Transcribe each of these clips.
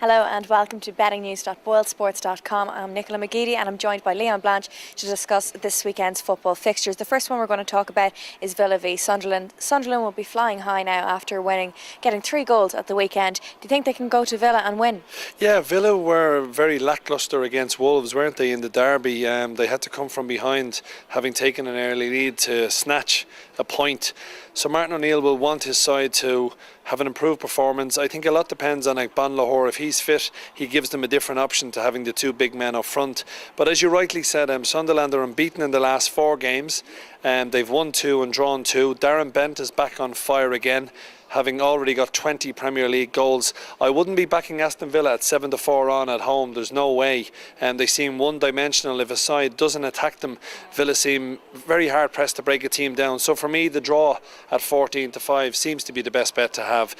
Hello and welcome to bettingnews.boilsports.com. I'm Nicola McGeady and I'm joined by Blanche to discuss this weekend's football fixtures. The first one we're going to talk about is Villa v Sunderland. Sunderland will be flying high now after getting 3 goals at the weekend. Do you think they can go to Villa and win? Yeah, Villa were very lacklustre against Wolves, weren't they, in the derby? They had to come from behind, having taken an early lead, to snatch a point. So Martin O'Neill will want his side to have an improved performance. I think a lot depends on Lahore. If he's fit, he gives them a different option to having the 2 big men up front. But as you rightly said, Sunderland are unbeaten in the last 4 games. They've won 2 and drawn 2. Darren Bent is back on fire again, having already got 20 Premier League goals. I wouldn't be backing Aston Villa at 7-4 on at home. There's no way. They seem one-dimensional. If a side doesn't attack them, Villa seem very hard-pressed to break a team down. So for me, the draw at 14-5 seems to be the best bet to have.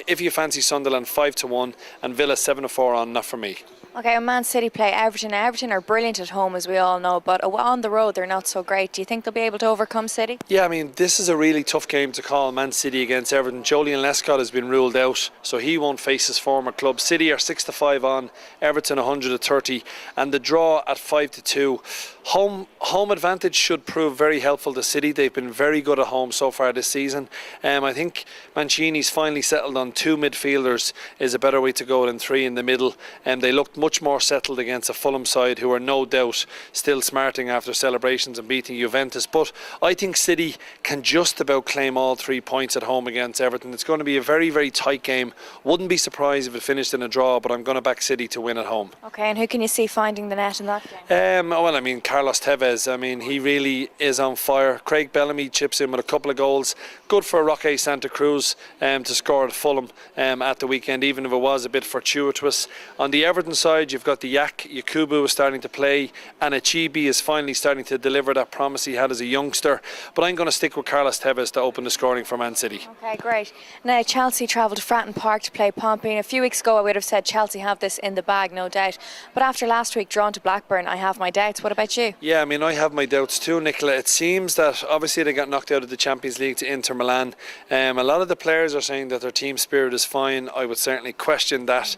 If you fancy Sunderland, 5-1, and Villa 7-4 on, not for me. Okay, and Man City play Everton. Everton are brilliant at home, as we all know, but on the road they're not so great. Do you think they'll be able to overcome City? Yeah, this is a really tough game to call, Man City against Everton. Joleon Lescott has been ruled out, so he won't face his former club. City are 6-5 on, Everton 130, and the draw at 5-2. Home advantage should prove very helpful to City. They've been very good at home so far this season. I think Mancini's finally settled on 2 midfielders is a better way to go than 3 in the middle. They looked much more settled against a Fulham side who are no doubt still smarting after celebrations and beating Juventus. But I think City can just about claim all 3 points at home against Everton. It's going to be a very, very tight game. Wouldn't be surprised if it finished in a draw, but I'm going to back City to win at home. Okay, and who can you see finding the net in that game? Carlos Tevez. He really is on fire. Craig Bellamy chips in with a couple of goals. Good for Roque Santa Cruz to score at Fulham at the weekend, even if it was a bit fortuitous. On the Everton side, you've got the Yakubu is starting to play, and Achibi is finally starting to deliver that promise he had as a youngster. But I'm going to stick with Carlos Tevez to open the scoring for Man City. Okay, great. Now Chelsea travelled to Fratton Park to play Pompey. A few weeks ago I would have said Chelsea have this in the bag, no doubt. But after last week drawn to Blackburn, I have my doubts. What about you? Yeah, I have my doubts too, Nicola. It seems that obviously they got knocked out of the Champions League to Inter Milan. A lot of the players are saying that their team spirit is fine. I would certainly question that.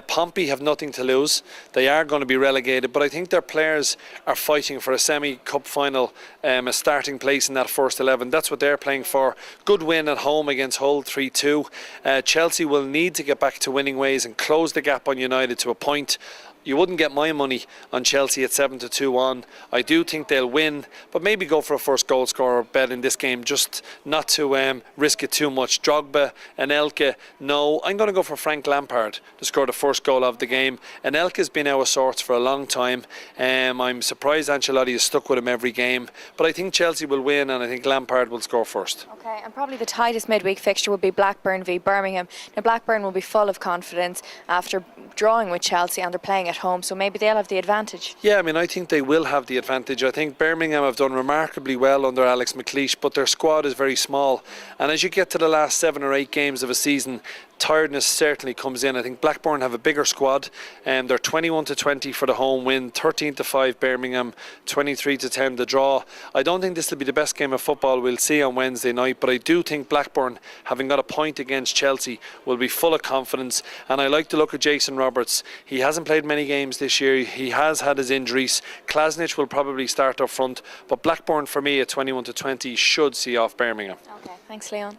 Pompey have nothing to lose. They are going to be relegated, but I think their players are fighting for a semi-cup final, a starting place in that first 11. That's what they're playing for. Good win at home against Hull, 3-2. Chelsea will need to get back to winning ways and close the gap on United to a point. You wouldn't get my money on Chelsea at 7-2 on. I do think they'll win, but maybe go for a first goal scorer bet in this game, just not to risk it too much. Drogba, Anelka, no. I'm going to go for Frank Lampard to score the first goal of the game. Anelka's been out of sorts for a long time. I'm surprised Ancelotti has stuck with him every game, but I think Chelsea will win and I think Lampard will score first. Okay, and probably the tightest midweek fixture would be Blackburn v Birmingham. Now Blackburn will be full of confidence after drawing with Chelsea and they're playing at home, so maybe they'll have the advantage. Yeah, I think they will have the advantage. I think Birmingham have done remarkably well under Alex McLeish, but their squad is very small, and as you get to the last 7 or 8 games of a season, tiredness certainly comes in. I think Blackburn have a bigger squad, and they're 21-20 for the home win, 13-5 Birmingham, 23-10 the draw. I don't think this will be the best game of football we'll see on Wednesday night, but I do think Blackburn, having got a point against Chelsea, will be full of confidence. And I like the look of Jason Roberts. He hasn't played many games this year. He has had his injuries. Klasnic will probably start up front, but Blackburn for me at 21-20 should see off Birmingham. Okay, thanks Leon.